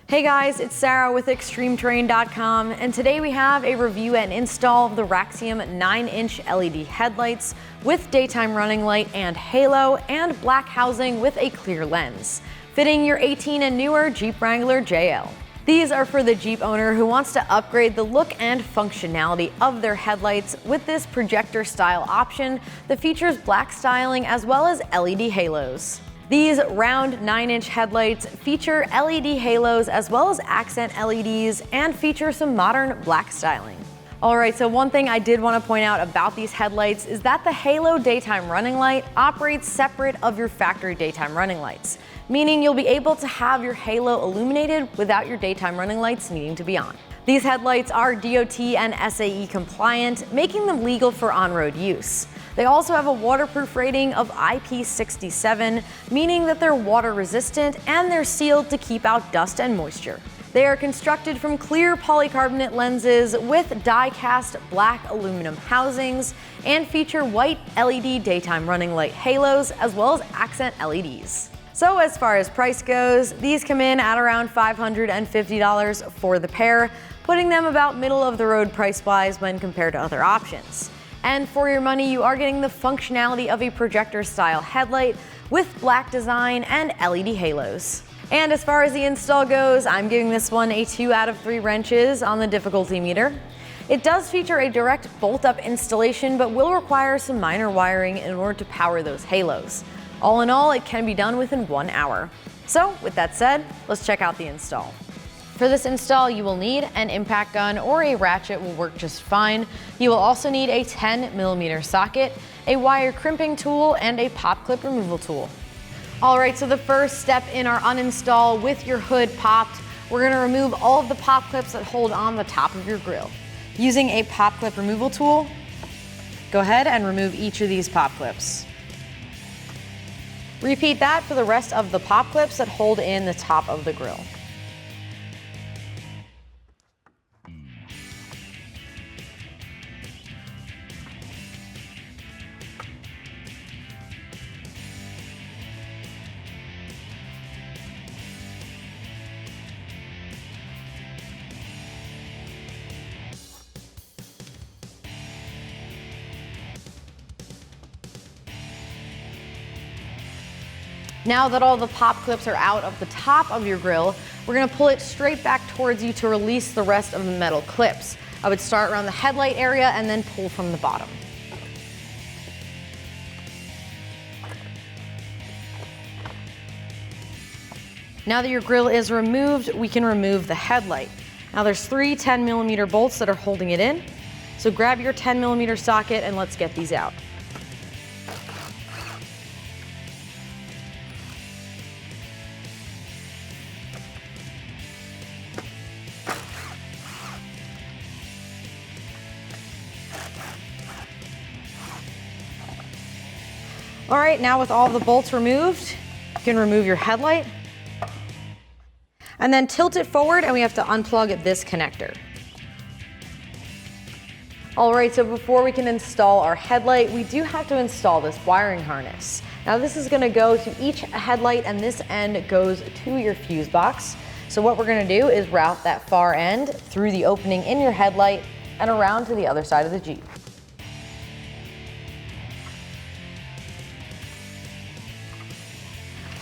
Hey guys, it's Sarah with ExtremeTerrain.com, and today we have a review and install of the Raxium 9-inch LED headlights with daytime running light and halo and black housing with a clear lens, fitting your 18 and newer Jeep Wrangler JL. These are for the Jeep owner who wants to upgrade the look and functionality of their headlights with this projector style option that features black styling as well as LED halos. These round 9-inch headlights feature LED halos as well as accent LEDs and feature some modern black styling. Alright, so one thing I did want to point out about these headlights is that the halo daytime running light operates separate of your factory daytime running lights, meaning you'll be able to have your halo illuminated without your daytime running lights needing to be on. These headlights are DOT and SAE compliant, making them legal for on-road use. They also have a waterproof rating of IP67, meaning that they're water resistant and they're sealed to keep out dust and moisture. They are constructed from clear polycarbonate lenses with die-cast black aluminum housings and feature white LED daytime running light halos as well as accent LEDs. So as far as price goes, these come in at around $550 for the pair, putting them about middle of the road price-wise when compared to other options. And for your money, you are getting the functionality of a projector-style headlight with black design and LED halos. And as far as the install goes, I'm giving this one a 2 out of 3 wrenches on the difficulty meter. It does feature a direct bolt-up installation, but will require some minor wiring in order to power those halos. All in all, it can be done within 1 hour. So with that said, let's check out the install. For this install, you will need an impact gun or a ratchet will work just fine. You will also need a 10mm socket, a wire crimping tool, and a pop clip removal tool. Alright, so the first step in our uninstall with your hood popped, we're going to remove all of the pop clips that hold on the top of your grill. Using a pop clip removal tool, go ahead and remove each of these pop clips. Repeat that for the rest of the pop clips that hold in the top of the grill. Now that all the pop clips are out of the top of your grill, we're going to pull it straight back towards you to release the rest of the metal clips. I would start around the headlight area and then pull from the bottom. Now that your grill is removed, we can remove the headlight. Now there's 3 10mm bolts that are holding it in. So grab your 10mm socket and let's get these out. All right, now with all the bolts removed, you can remove your headlight and then tilt it forward and we have to unplug this connector. All right, so before we can install our headlight, we do have to install this wiring harness. Now this is gonna go to each headlight and this end goes to your fuse box. So what we're gonna do is route that far end through the opening in your headlight and around to the other side of the Jeep.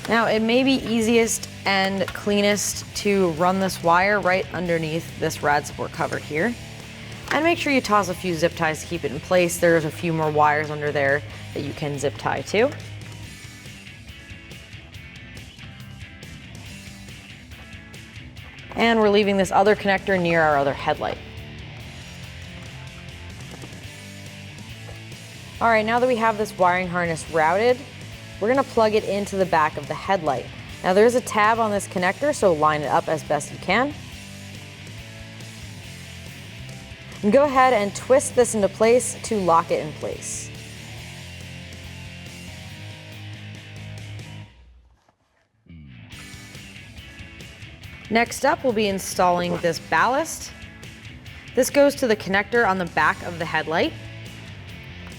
Now it may be easiest and cleanest to run this wire right underneath this rad support cover here. And make sure you toss a few zip ties to keep it in place. There's a few more wires under there that you can zip tie to. And we're leaving this other connector near our other headlight. All right, now that we have this wiring harness routed, we're gonna plug it into the back of the headlight. Now there's a tab on this connector, so line it up as best you can. And go ahead and twist this into place to lock it in place. Next up, we'll be installing this ballast. This goes to the connector on the back of the headlight.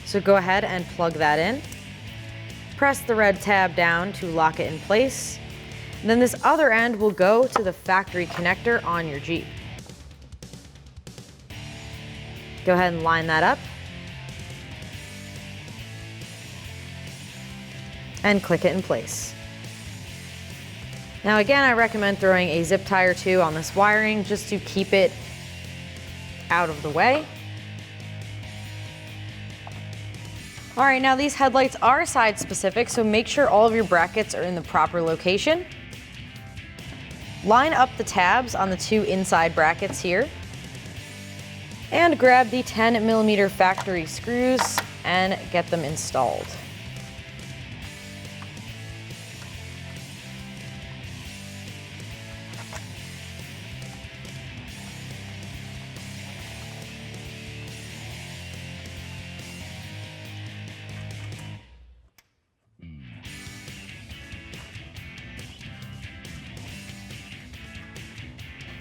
So go ahead and plug that in. Press the red tab down to lock it in place. And then this other end will go to the factory connector on your Jeep. Go ahead and line that up. And click it in place. Now again, I recommend throwing a zip tie or two on this wiring just to keep it out of the way. All right, now these headlights are side specific, so make sure all of your brackets are in the proper location. Line up the tabs on the two inside brackets here. And grab the 10mm factory screws and get them installed.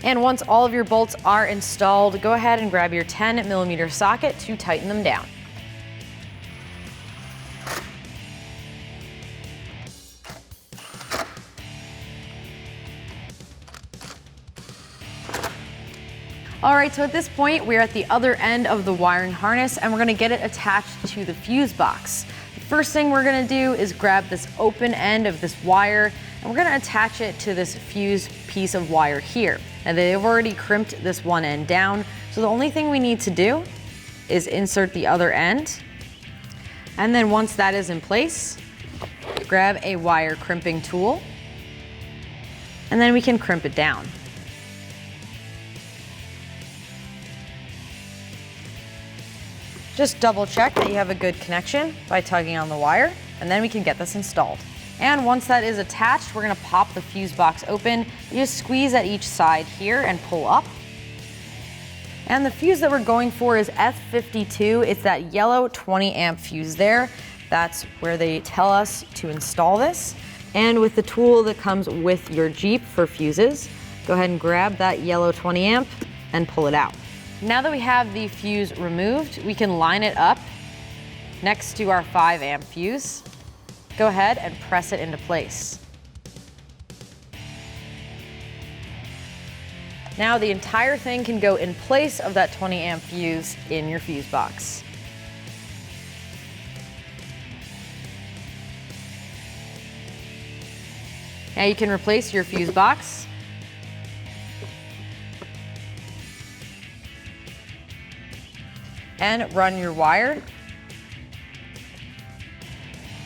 And once all of your bolts are installed, go ahead and grab your 10mm socket to tighten them down. All right, so at this point, we're at the other end of the wiring harness and we're gonna get it attached to the fuse box. The first thing we're gonna do is grab this open end of this wire and we're gonna attach it to this fuse piece of wire here. Now they've already crimped this one end down, so the only thing we need to do is insert the other end. And then once that is in place, grab a wire crimping tool, and then we can crimp it down. Just double check that you have a good connection by tugging on the wire, and then we can get this installed. And once that is attached, we're gonna pop the fuse box open. You just squeeze at each side here and pull up. And the fuse that we're going for is F52. It's that yellow 20 amp fuse there. That's where they tell us to install this. And with the tool that comes with your Jeep for fuses, go ahead and grab that yellow 20 amp and pull it out. Now that we have the fuse removed, we can line it up next to our 5 amp fuse. Go ahead and press it into place. Now the entire thing can go in place of that 20 amp fuse in your fuse box. Now you can replace your fuse box. And run your wire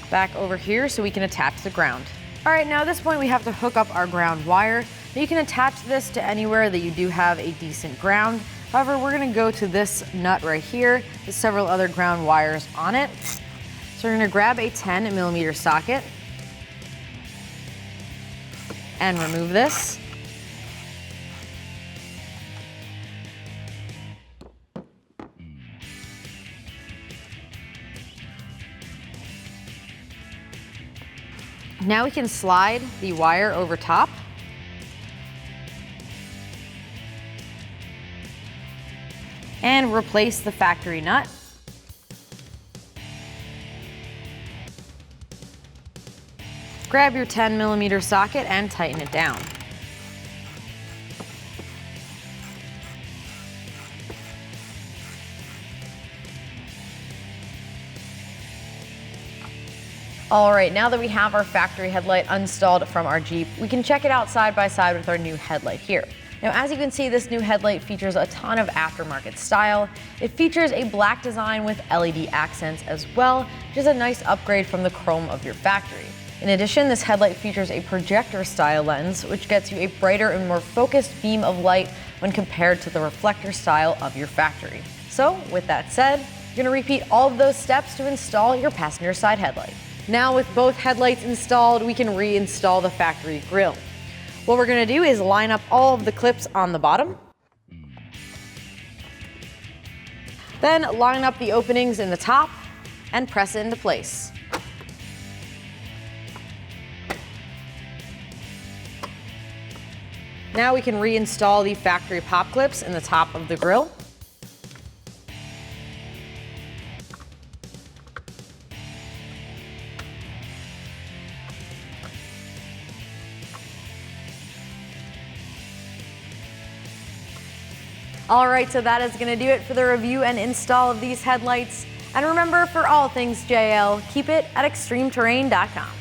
back over here so we can attach the ground. All right, now at this point we have to hook up our ground wire. Now you can attach this to anywhere that you do have a decent ground. However, we're gonna go to this nut right here. There's several other ground wires on it. So we're gonna grab a 10mm socket and remove this. Now we can slide the wire over top. And replace the factory nut. Grab your 10mm socket and tighten it down. All right, now that we have our factory headlight installed from our Jeep, we can check it out side by side with our new headlight here. Now, as you can see, this new headlight features a ton of aftermarket style. It features a black design with LED accents as well, which is a nice upgrade from the chrome of your factory. In addition, this headlight features a projector style lens, which gets you a brighter and more focused beam of light when compared to the reflector style of your factory. So, with that said, you're gonna repeat all of those steps to install your passenger side headlight. Now with both headlights installed, we can reinstall the factory grille. What we're gonna do is line up all of the clips on the bottom. Then line up the openings in the top and press it into place. Now we can reinstall the factory pop clips in the top of the grille. All right, so that is going to do it for the review and install of these headlights. And remember, for all things JL, keep it at extremeterrain.com.